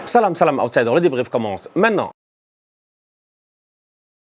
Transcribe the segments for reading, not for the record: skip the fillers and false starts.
Salam, salam, outsider, le débrief commence maintenant.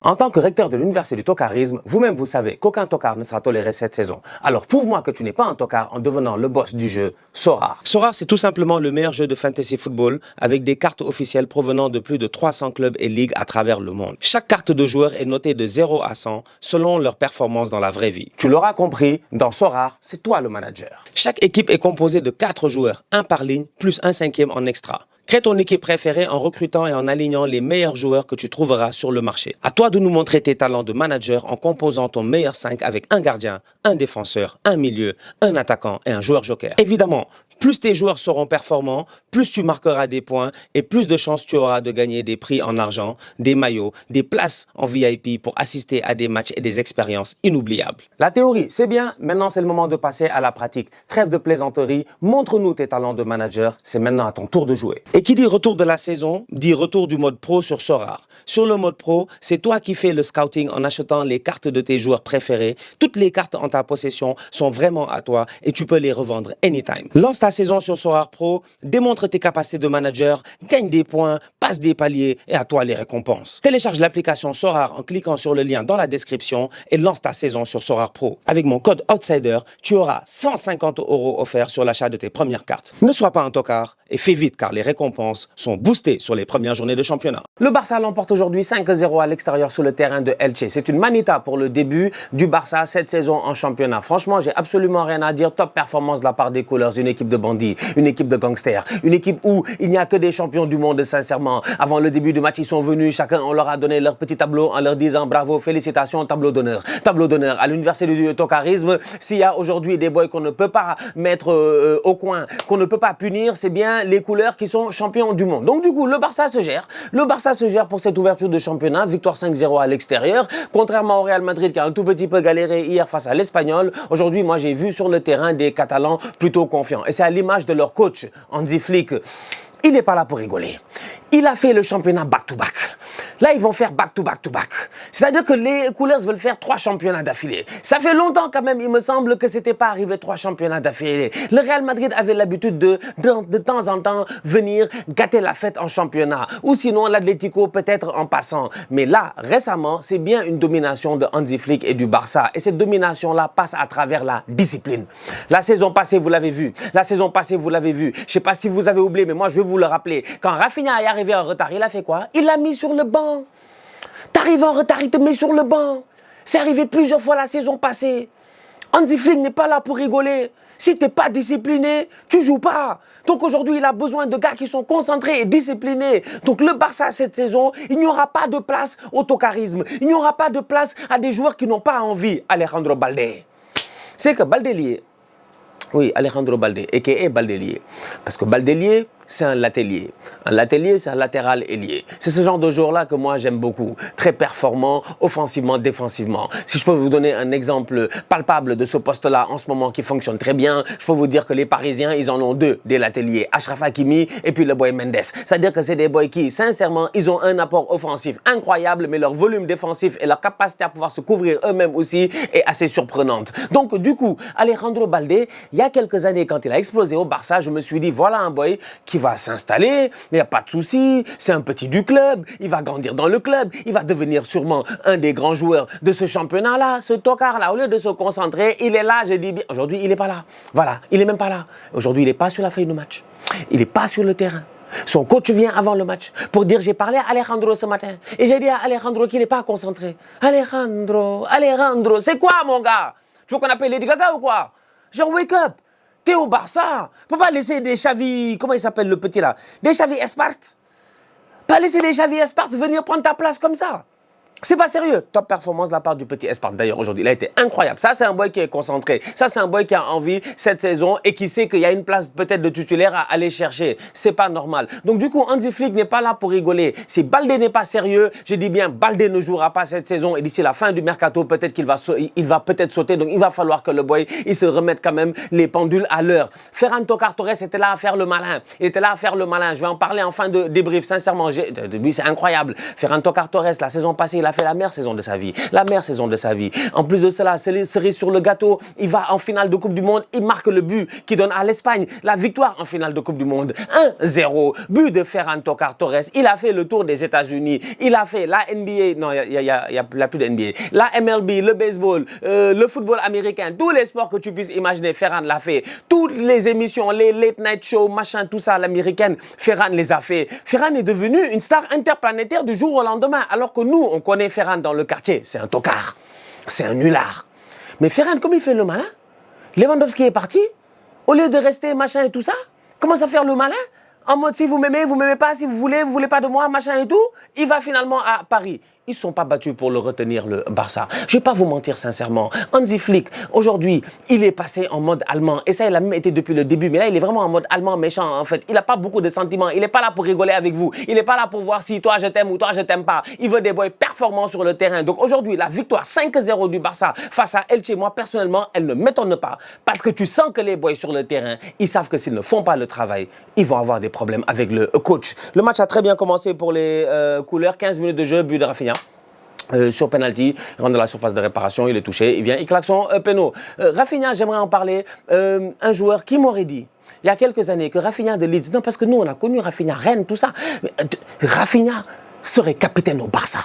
En tant que recteur de l'université du tokarisme, vous-même vous savez qu'aucun tokar ne sera toléré cette saison. Alors prouve-moi que tu n'es pas un tokar en devenant le boss du jeu Sorare. Sorare, c'est tout simplement le meilleur jeu de fantasy football avec des cartes officielles provenant de plus de 300 clubs et ligues à travers le monde. Chaque carte de joueur est notée de 0 à 100 selon leur performance dans la vraie vie. Tu l'auras compris, dans Sorare, c'est toi le manager. Chaque équipe est composée de 4 joueurs, un par ligne, plus un cinquième en extra. Crée ton équipe préférée en recrutant et en alignant les meilleurs joueurs que tu trouveras sur le marché. À toi de nous montrer tes talents de manager en composant ton meilleur 5 avec un gardien, un défenseur, un milieu, un attaquant et un joueur joker. Évidemment, plus tes joueurs seront performants, plus tu marqueras des points et plus de chances tu auras de gagner des prix en argent, des maillots, des places en VIP pour assister à des matchs et des expériences inoubliables. La théorie, c'est bien. Maintenant, c'est le moment de passer à la pratique. Trêve de plaisanterie. Montre-nous tes talents de manager. C'est maintenant à ton tour de jouer. Et qui dit retour de la saison, dit retour du mode pro sur Sorare. Sur le mode pro, c'est toi qui fais le scouting en achetant les cartes de tes joueurs préférés. Toutes les cartes en ta possession sont vraiment à toi et tu peux les revendre anytime. Lance ta saison sur Sorare Pro, démontre tes capacités de manager, gagne des points, passe des paliers et à toi les récompenses. Télécharge l'application Sorare en cliquant sur le lien dans la description et lance ta saison sur Sorare Pro. Avec mon code OUTSIDER, tu auras 150 € offerts sur l'achat de tes premières cartes. Ne sois pas un tocard et fais vite car les récompenses sont boostées sur les premières journées de championnat. Le Barça l'emporte aujourd'hui 5-0 à l'extérieur sur le terrain de Elche. C'est une manita pour le début du Barça cette saison en championnat. Franchement, j'ai absolument rien à dire. Top performance de la part des Couleurs, une équipe de bandits, une équipe de gangsters, une équipe où il n'y a que des champions du monde, sincèrement. Avant le début du match, ils sont venus, chacun, on leur a donné leur petit tableau en leur disant bravo, félicitations, tableau d'honneur. Tableau d'honneur à l'université du tokarisme. S'il y a aujourd'hui des boys qu'on ne peut pas mettre au coin, qu'on ne peut pas punir, c'est bien les Couleurs qui sont champions du monde. Donc du coup, le Barça se gère. Le Barça se gère pour cette ouverture de championnat. Victoire 5-0 à l'extérieur. Contrairement au Real Madrid qui a un tout petit peu galéré hier face à l'Espagnol. Aujourd'hui, moi, j'ai vu sur le terrain des Catalans plutôt confiants. Et c'est à l'image de leur coach, Hansi Flick. Il n'est pas là pour rigoler. Il a fait le championnat back-to-back. Là, ils vont faire back-to-back-to-back. C'est-à-dire que les Couleurs veulent faire 3 championnats d'affilée. Ça fait longtemps quand même, il me semble que c'était pas arrivé 3 championnats d'affilée. Le Real Madrid avait l'habitude de temps en temps venir gâter la fête en championnat. Ou sinon, l'Atlético peut-être en passant. Mais là, récemment, c'est bien une domination de Hansi Flick et du Barça. Et cette domination-là passe à travers la discipline. La saison passée, vous l'avez vu. La saison passée, vous l'avez vu. Je sais pas si vous avez oublié, mais moi, je vais vous le rappeler. Quand Rafinha est arrivé en retard, il a fait quoi? Il l'a mis sur le banc. T'arrives en retard, il te met sur le banc. C'est arrivé plusieurs fois la saison passée. Hansi Flick n'est pas là pour rigoler. Si t'es pas discipliné, tu joues pas. Donc aujourd'hui, il a besoin de gars qui sont concentrés et disciplinés. Donc le Barça cette saison, il n'y aura pas de place au tokarisme. Il n'y aura pas de place à des joueurs qui n'ont pas envie. Alejandro Balde. C'est que Balde lié. Oui, Alejandro Balde, a.k.a. Baldelier. Parce que Baldelier, c'est un latelier. Un latelier, c'est un latéral ailier. C'est ce genre de joueur-là que moi, j'aime beaucoup. Très performant, offensivement, défensivement. Si je peux vous donner un exemple palpable de ce poste-là en ce moment qui fonctionne très bien, je peux vous dire que les Parisiens, ils en ont 2, des lateliers. Achraf Hakimi et puis le boy Mendes. C'est-à-dire que c'est des boys qui, sincèrement, ils ont un apport offensif incroyable, mais leur volume défensif et leur capacité à pouvoir se couvrir eux-mêmes aussi est assez surprenante. Donc, du coup, Alejandro Balde, il y a quelques années, quand il a explosé au Barça, je me suis dit, voilà un boy qui va s'installer, mais il n'y a pas de souci, c'est un petit du club, il va grandir dans le club, il va devenir sûrement un des grands joueurs de ce championnat-là, ce tocard-là. Au lieu de se concentrer, il est là, je dis bien, aujourd'hui, il n'est pas là. Voilà, il n'est même pas là. Aujourd'hui, il n'est pas sur la feuille de match. Il n'est pas sur le terrain. Son coach vient avant le match pour dire, j'ai parlé à Alejandro ce matin et j'ai dit à Alejandro qu'il n'est pas concentré. Alejandro, c'est quoi mon gars? Tu veux qu'on appelle Lady Gaga ou quoi? Genre, wake up. T'es au Barça. Faut pas laisser des Xavi, comment il s'appelle le petit là? Des Xavi Espart. Pas laisser des Xavi Espart venir prendre ta place comme ça. C'est pas sérieux. Top performance de la part du petit Espart d'ailleurs aujourd'hui. Il a été incroyable. Ça, c'est un boy qui est concentré. Ça, c'est un boy qui a envie cette saison et qui sait qu'il y a une place peut-être de titulaire à aller chercher. C'est pas normal. Donc du coup, Hansi Flick n'est pas là pour rigoler. Si Balde n'est pas sérieux, je dis bien, Balde ne jouera pas cette saison et d'ici la fin du mercato, peut-être qu'il va peut-être sauter. Donc il va falloir que le boy, il se remette quand même les pendules à l'heure. Ferran Torres était là à faire le malin. Il était là à faire le malin. Je vais en parler en fin de débrief. Sincèrement, lui, c'est incroyable. Ferran Torres, la saison passée, il a a fait la meilleure saison de sa vie. La meilleure saison de sa vie. En plus de cela, cerise sur le gâteau, il va en finale de Coupe du Monde, il marque le but qui donne à l'Espagne la victoire en finale de Coupe du Monde. 1-0, but de Ferran Torres. Il a fait le tour des États-Unis. Il a fait la NBA, non, il n'y a plus de NBA. La MLB, le baseball, le football américain, tous les sports que tu puisses imaginer, Ferran l'a fait. Toutes les émissions, les late night shows, machin, tout ça, l'américaine, Ferran les a fait. Ferran est devenu une star interplanétaire du jour au lendemain, alors que nous, on connaît Ferran dans le quartier. C'est un tocard, c'est un nulard. Mais Ferran, comme il fait le malin, Lewandowski est parti, au lieu de rester machin et tout ça, commence à faire le malin, en mode si vous m'aimez pas, si vous voulez pas de moi, machin et tout, il va finalement à Paris. Ils ne sont pas battus pour le retenir, le Barça. Je ne vais pas vous mentir sincèrement. Hansi Flick, aujourd'hui, il est passé en mode allemand. Et ça, il a même été depuis le début. Mais là, il est vraiment en mode allemand méchant, en fait. Il n'a pas beaucoup de sentiments. Il n'est pas là pour rigoler avec vous. Il n'est pas là pour voir si toi, je t'aime ou toi, je t'aime pas. Il veut des boys performants sur le terrain. Donc aujourd'hui, la victoire 5-0 du Barça face à Elche, moi, personnellement, elle ne m'étonne pas. Parce que tu sens que les boys sur le terrain, ils savent que s'ils ne font pas le travail, ils vont avoir des problèmes avec le coach. Le match a très bien commencé pour les couleurs. 15 minutes de jeu, but de Rafinha. Sur penalty, il rentre dans la surface de réparation, il est touché, il vient, il claque son péno. Rafinha, j'aimerais en parler, un joueur qui m'aurait dit, il y a quelques années, que Rafinha de Leeds, non parce que nous on a connu Rafinha, Rennes, tout ça, mais, Rafinha serait capitaine au Barça,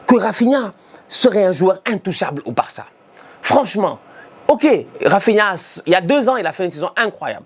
que Rafinha serait un joueur intouchable au Barça. Franchement, ok, Rafinha, il y a 2 ans, il a fait une saison incroyable.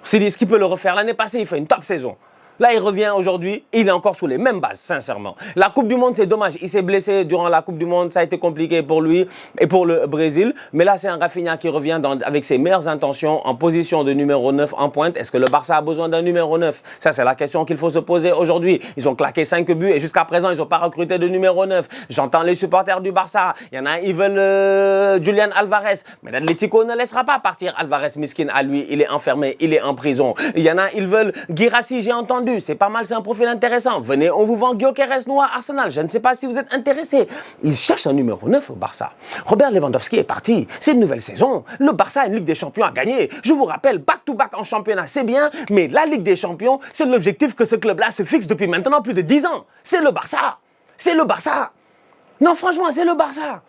C'est dit, ce qu'il peut le refaire. L'année passée, il fait une top saison. Là, il revient aujourd'hui, il est encore sous les mêmes bases, sincèrement. La Coupe du Monde, c'est dommage. Il s'est blessé durant la Coupe du Monde, ça a été compliqué pour lui et pour le Brésil. Mais là, c'est un Rafinha qui revient avec ses meilleures intentions en position de numéro 9 en pointe. Est-ce que le Barça a besoin d'un numéro 9? Ça, c'est la question qu'il faut se poser aujourd'hui. Ils ont claqué 5 buts et jusqu'à présent, ils n'ont pas recruté de numéro 9. J'entends les supporters du Barça. Il y en a, ils veulent Julian Alvarez. Mais l'Atlético ne laissera pas partir Alvarez Miskin à lui. Il est enfermé, il est en prison. Il y en a, ils veulent Guirassy, j'ai entendu. C'est pas mal, c'est un profil intéressant. Venez, on vous vend Gyökeres Noah Arsenal. Je ne sais pas si vous êtes intéressé. Ils cherchent un numéro 9 au Barça. Robert Lewandowski est parti. C'est une nouvelle saison. Le Barça a une Ligue des Champions à gagner. Je vous rappelle, back-to-back en championnat, c'est bien, mais la Ligue des Champions, c'est l'objectif que ce club-là se fixe depuis maintenant plus de 10 ans. C'est le Barça. C'est le Barça. Non, franchement, c'est le Barça.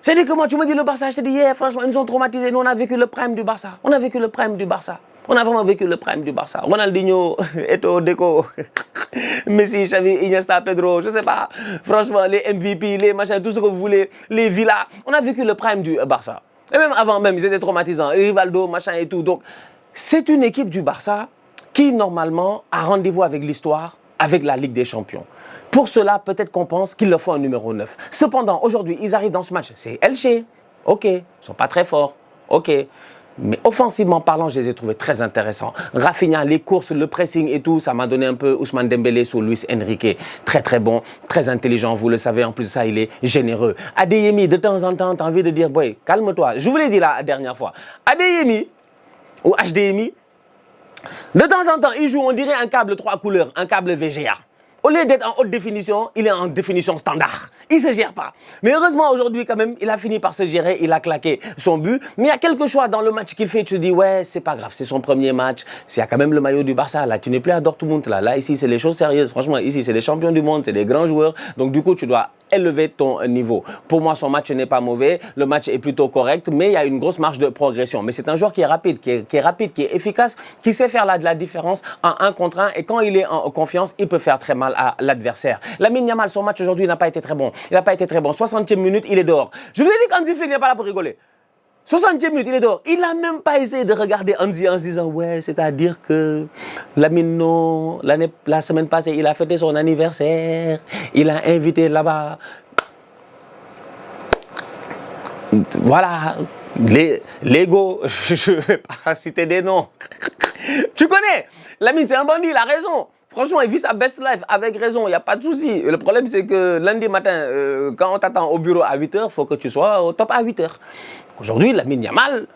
C'est-à-dire que moi, tu me dis le Barça, je te dis, yeah, franchement, ils nous ont traumatisés. Nous, on a vécu le prime du Barça. On a vécu le prime du Barça. On a vraiment vécu le prime du Barça. Ronaldinho, Eto'o, Deco, Messi, Xavi, Iniesta, Pedro, je sais pas. Franchement, les MVP, les machins, tout ce que vous voulez, les villas. On a vécu le prime du Barça. Et même avant même, ils étaient traumatisants. Rivaldo, machin et tout. Donc, c'est une équipe du Barça qui, normalement, a rendez-vous avec l'histoire, avec la Ligue des Champions. Pour cela, peut-être qu'on pense qu'il leur faut un numéro 9. Cependant, aujourd'hui, ils arrivent dans ce match. C'est Elche. OK. Ils ne sont pas très forts. OK. Mais offensivement parlant, je les ai trouvés très intéressants. Rafinha, les courses, le pressing et tout, ça m'a donné un peu Ousmane Dembélé sur Luis Enrique. Très très bon, très intelligent, vous le savez, en plus de ça, il est généreux. Adeyemi, de temps en temps, tu as envie de dire, boy, calme-toi. Je vous l'ai dit la dernière fois. Adeyemi, ou HDMI, de temps en temps, il joue, on dirait un câble 3 couleurs, un câble VGA. Au lieu d'être en haute définition, il est en définition standard. Il ne se gère pas. Mais heureusement, aujourd'hui, quand même, il a fini par se gérer. Il a claqué son but. Mais il y a quelque chose dans le match qu'il fait. Tu te dis, ouais, c'est pas grave. C'est son premier match. Il y a quand même le maillot du Barça. Là, tu n'es plus à Dortmund. Là, ici, c'est les choses sérieuses. Franchement, ici, c'est les champions du monde. C'est des grands joueurs. Donc, du coup, tu dois élever ton niveau. Pour moi, son match n'est pas mauvais. Le match est plutôt correct. Mais il y a une grosse marge de progression. Mais c'est un joueur qui est rapide, qui est rapide, qui est efficace, qui sait faire de la différence en 1 contre 1. Et quand il est en confiance, il peut faire très mal à l'adversaire. Lamine Yamal, son match aujourd'hui n'a pas été très bon. Il n'a pas été très bon. 60e minute, il est dehors. Je vous ai dit qu'Hansi Flick n'est pas là pour rigoler. 60e minute, il est dehors. Il n'a même pas essayé de regarder Hansi en se disant, ouais, c'est-à-dire que Lamine, non, la semaine passée, il a fêté son anniversaire. Il a invité là-bas. Voilà, l'ego, je ne vais pas citer des noms. Tu connais, Lamine, c'est un bandit, il a raison. Franchement, il vit sa best life avec raison, il n'y a pas de souci. Le problème, c'est que lundi matin, quand on t'attend au bureau à 8h, il faut que tu sois au top à 8h. Aujourd'hui, Lamine Yamal,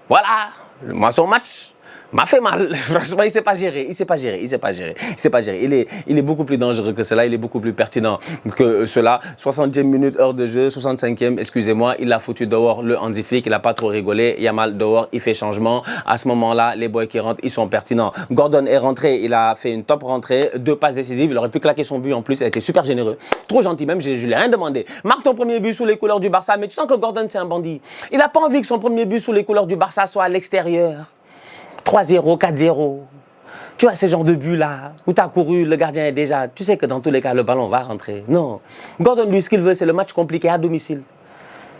voilà, moi son match, m'a fait mal. Franchement, il sait pas gérer, il sait pas gérer, il sait pas gérer, il sait pas gérer. Il est beaucoup plus dangereux que cela, il est beaucoup plus pertinent que cela. 60e minute, heure de jeu, 65e, excusez-moi, il a foutu dehors le Hansi Flick, il a pas trop rigolé. Yamal dehors, il fait changement. À ce moment-là, les boys qui rentrent, ils sont pertinents. Gordon est rentré, il a fait une top rentrée, 2 passes décisives, il aurait pu claquer son but en plus, il a été super généreux. Trop gentil même, je lui ai rien demandé. Marque ton premier but sous les couleurs du Barça, mais tu sens que Gordon c'est un bandit. Il n'a pas envie que son premier but sous les couleurs du Barça soit à l'extérieur. 3-0, 4-0. Tu vois, ce genre de but-là, où tu as couru, le gardien est déjà... Tu sais que dans tous les cas, le ballon va rentrer. Non. Gordon, lui, ce qu'il veut, c'est le match compliqué à domicile.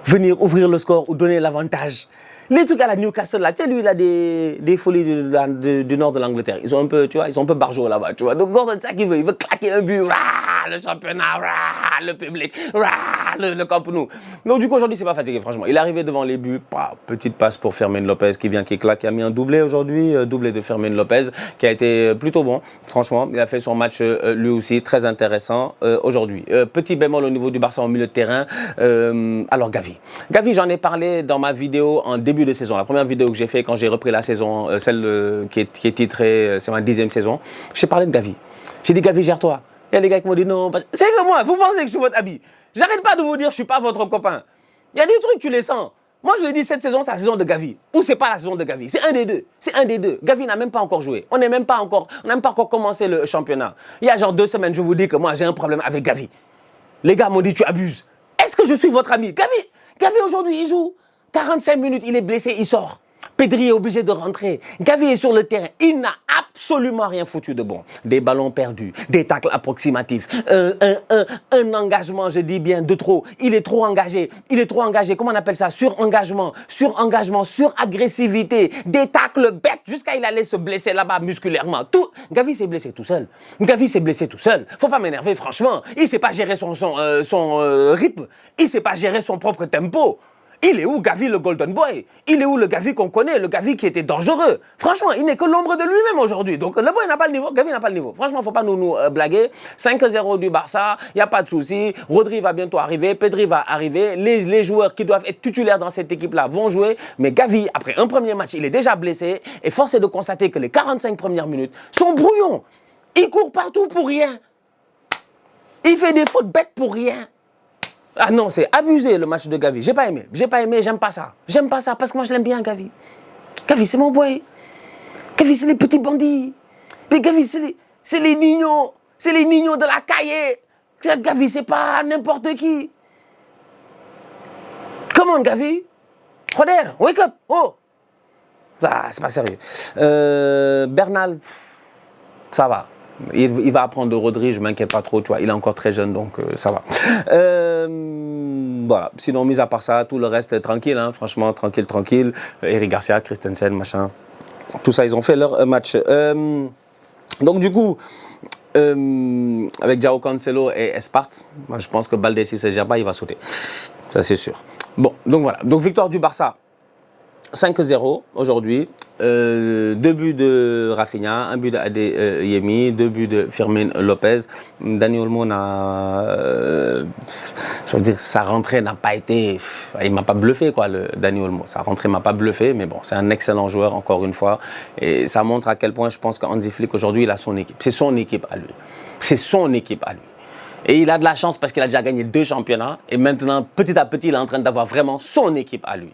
Venir ouvrir le score ou donner l'avantage. Les trucs à la Newcastle, là, tu sais, lui, il a des folies du nord de l'Angleterre. Ils sont un peu, tu vois, ils sont un peu barjots là-bas, tu vois. Donc Gordon, c'est ça qu'il veut. Il veut claquer un but, rah, le championnat, rah, le public, rah, le Camp Nou. Donc du coup, aujourd'hui, c'est pas fatigué, franchement. Il est arrivé devant les buts, petite passe pour Fermin Lopez qui vient, qui claque, qui a mis un doublé aujourd'hui, doublé de Fermin Lopez, qui a été plutôt bon, franchement. Il a fait son match lui aussi, très intéressant aujourd'hui. Petit bémol au niveau du Barça en milieu de terrain. Alors Gavi. Gavi, j'en ai parlé dans ma vidéo en début de saison, la première vidéo que j'ai fait quand j'ai repris la saison, celle qui est titrée, c'est ma 10e saison, j'ai parlé de Gavi. J'ai dit Gavi, gère-toi. Il y a des gars qui m'ont dit non, c'est que moi, vous pensez que je suis votre ami. J'arrête pas de vous dire je suis pas votre copain. Il y a des trucs, tu les sens. Moi, je lui ai dit, cette saison, c'est la saison de Gavi. Ou c'est pas la saison de Gavi. C'est un des deux. C'est un des deux. Gavi n'a même pas encore joué. On n'a même pas encore commencé le championnat. Il y a genre 2 semaines, je vous dis que moi, j'ai un problème avec Gavi. Les gars m'ont dit, tu abuses. Est-ce que je suis votre ami? Gavi aujourd'hui, il joue. 45 minutes, il est blessé, il sort. Pedri est obligé de rentrer. Gavi est sur le terrain. Il n'a absolument rien foutu de bon. Des ballons perdus, des tacles approximatifs, un engagement, je dis bien, de trop. Il est trop engagé. Il est trop engagé. Comment on appelle ça? Surengagement, suragressivité, des tacles bêtes jusqu'à il allait se blesser là-bas musculairement. Tout. Gavi s'est blessé tout seul. Gavi s'est blessé tout seul. Faut pas m'énerver, franchement. Il sait pas gérer son rythme. Il sait pas gérer son propre tempo. Il est où Gavi le Golden Boy? Il est où le Gavi qu'on connaît, le Gavi qui était dangereux? Franchement, il n'est que l'ombre de lui-même aujourd'hui. Donc le boy n'a pas le niveau, Gavi n'a pas le niveau. Franchement, il ne faut pas nous blaguer. 5-0 du Barça, il n'y a pas de souci. Rodri va bientôt arriver, Pedri va arriver. Les joueurs qui doivent être titulaires dans cette équipe-là vont jouer. Mais Gavi, après un premier match, il est déjà blessé. Et force est de constater que les 45 premières minutes sont brouillons. Il court partout pour rien. Il fait des fautes bêtes pour rien. Ah non, c'est abusé le match de Gavi. J'ai pas aimé, j'aime pas ça. J'aime pas ça parce que moi je l'aime bien, Gavi. Gavi, c'est mon boy. Gavi, c'est les petits bandits. Mais Gavi, c'est les niños. C'est les niños de la calle. Gavi, c'est pas n'importe qui. Comment, Gavi? Joder, wake up. Oh. Ah, c'est pas sérieux. Bernal, ça va. Il va apprendre de Rodri, je ne m'inquiète pas trop, tu vois, il est encore très jeune, donc ça va. Voilà, sinon, mis à part ça, tout le reste est tranquille, hein, franchement, tranquille. Eric Garcia, Christensen, machin, tout ça, ils ont fait leur match. Donc du coup, avec João Cancelo et Espart, moi, je pense que Baldé, si ça ne gère pas, il va sauter. Ça, c'est sûr. Bon, donc voilà, donc victoire du Barça. 5-0 aujourd'hui, 2 buts de Rafinha, 1 but d'Adeyemi, 2 buts de Fermin Lopez. Dani Olmo je veux dire, sa rentrée n'a pas été... Il ne m'a pas bluffé, quoi, le Dani Olmo. Sa rentrée ne m'a pas bluffé, mais bon, c'est un excellent joueur, encore une fois. Et ça montre à quel point je pense qu'Hansi Flick, aujourd'hui, il a son équipe. C'est son équipe à lui. C'est son équipe à lui. Et il a de la chance parce qu'il a déjà gagné 2 championnats. Et maintenant, petit à petit, il est en train d'avoir vraiment son équipe à lui.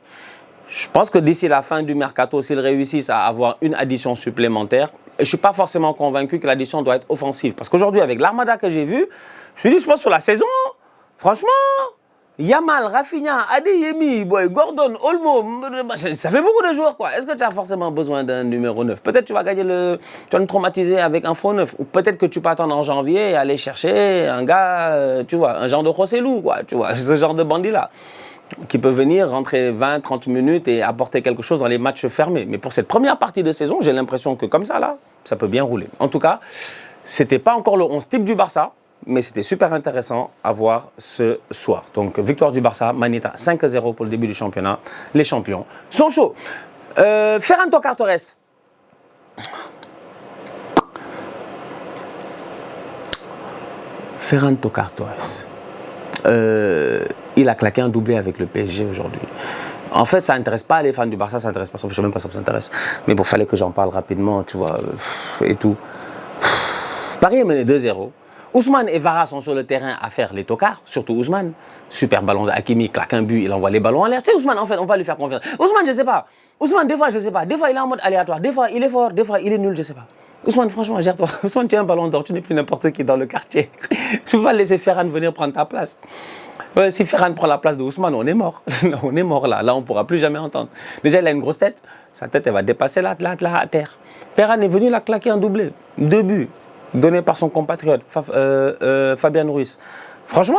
Je pense que d'ici la fin du mercato, s'ils réussissent à avoir une addition supplémentaire, je ne suis pas forcément convaincu que l'addition doit être offensive. Parce qu'aujourd'hui, avec l'armada que j'ai vu, je me suis dit, je pense sur la saison, franchement, Yamal, Rafinha, Adeyemi, Gordon, Olmo, ça fait beaucoup de joueurs, quoi. Est-ce que tu as forcément besoin d'un numéro 9? Peut-être tu vas gagner tu vas nous traumatiser avec un faux 9. Ou peut-être que tu peux attendre en janvier et aller chercher un gars, tu vois, un genre de Rossellou, quoi, tu vois, ce genre de bandit-là, qui peut venir rentrer 20-30 minutes et apporter quelque chose dans les matchs fermés. Mais pour cette première partie de saison, j'ai l'impression que comme ça, là, ça peut bien rouler. En tout cas, c'était pas encore le 11 type du Barça, mais c'était super intéressant à voir ce soir. Donc, victoire du Barça, Manita, 5-0 pour le début du championnat. Les champions sont chauds. Ferran Torres. Ferran Torres. Il a claqué un doublé avec le PSG aujourd'hui. En fait, ça n'intéresse pas les fans du Barça, ça n'intéresse pas, je ne sais même pas si ça s'intéresse. Mais bon, fallait que j'en parle rapidement, tu vois, et tout. Paris est mené 2-0. Ousmane et Vara sont sur le terrain à faire les tocards, surtout Ousmane. Super ballon de Hakimi, claque un but, il envoie les ballons en l'air. Tu sais, Ousmane, en fait, on va lui faire confiance. Ousmane, je ne sais pas. Ousmane, des fois, je ne sais pas. Des fois, il est en mode aléatoire. Des fois, il est fort. Des fois, il est nul, je ne sais pas. Ousmane, franchement, gère-toi. Ousmane, tu as un ballon d'or, tu n'es plus n'importe qui dans le quartier. Tu ne peux pas laisser Ferran venir prendre ta place. Si Ferran prend la place de Ousmane, on est mort. On est mort là. Là, on ne pourra plus jamais entendre. Déjà, il a une grosse tête. Sa tête, elle va dépasser là, à terre. Ferran est venu la claquer en doublé. 2 buts. Donné par son compatriote, Fabien Ruiz. Franchement,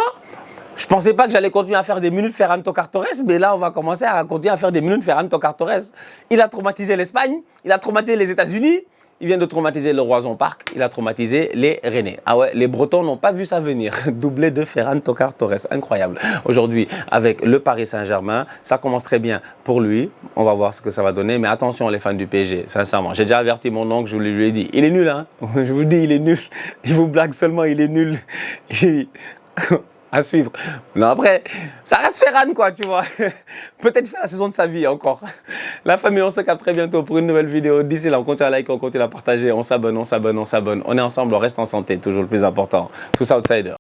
je ne pensais pas que j'allais continuer à faire des minutes Ferran Torres, mais là, on va commencer à continuer à faire des minutes Ferran Torres. Il a traumatisé l'Espagne, il a traumatisé les États-Unis, il vient de traumatiser le Roison Park, il a traumatisé les Rennais. Ah ouais, les Bretons n'ont pas vu ça venir. Doublé de Ferran Torres, incroyable. Aujourd'hui, avec le Paris Saint-Germain, ça commence très bien pour lui. On va voir ce que ça va donner, mais attention les fans du PSG, sincèrement. J'ai déjà averti mon oncle, je lui ai dit, il est nul, hein. Je vous dis, il est nul. Il vous blague seulement, il est nul. À suivre. Non, après, ça reste Ferran, quoi, tu vois. Peut-être faire la saison de sa vie encore. La famille, on se capte très bientôt pour une nouvelle vidéo. D'ici là, on continue à liker, on continue à partager, on s'abonne, on s'abonne, on s'abonne. On est ensemble, on reste en santé, toujours le plus important. Tous outsiders.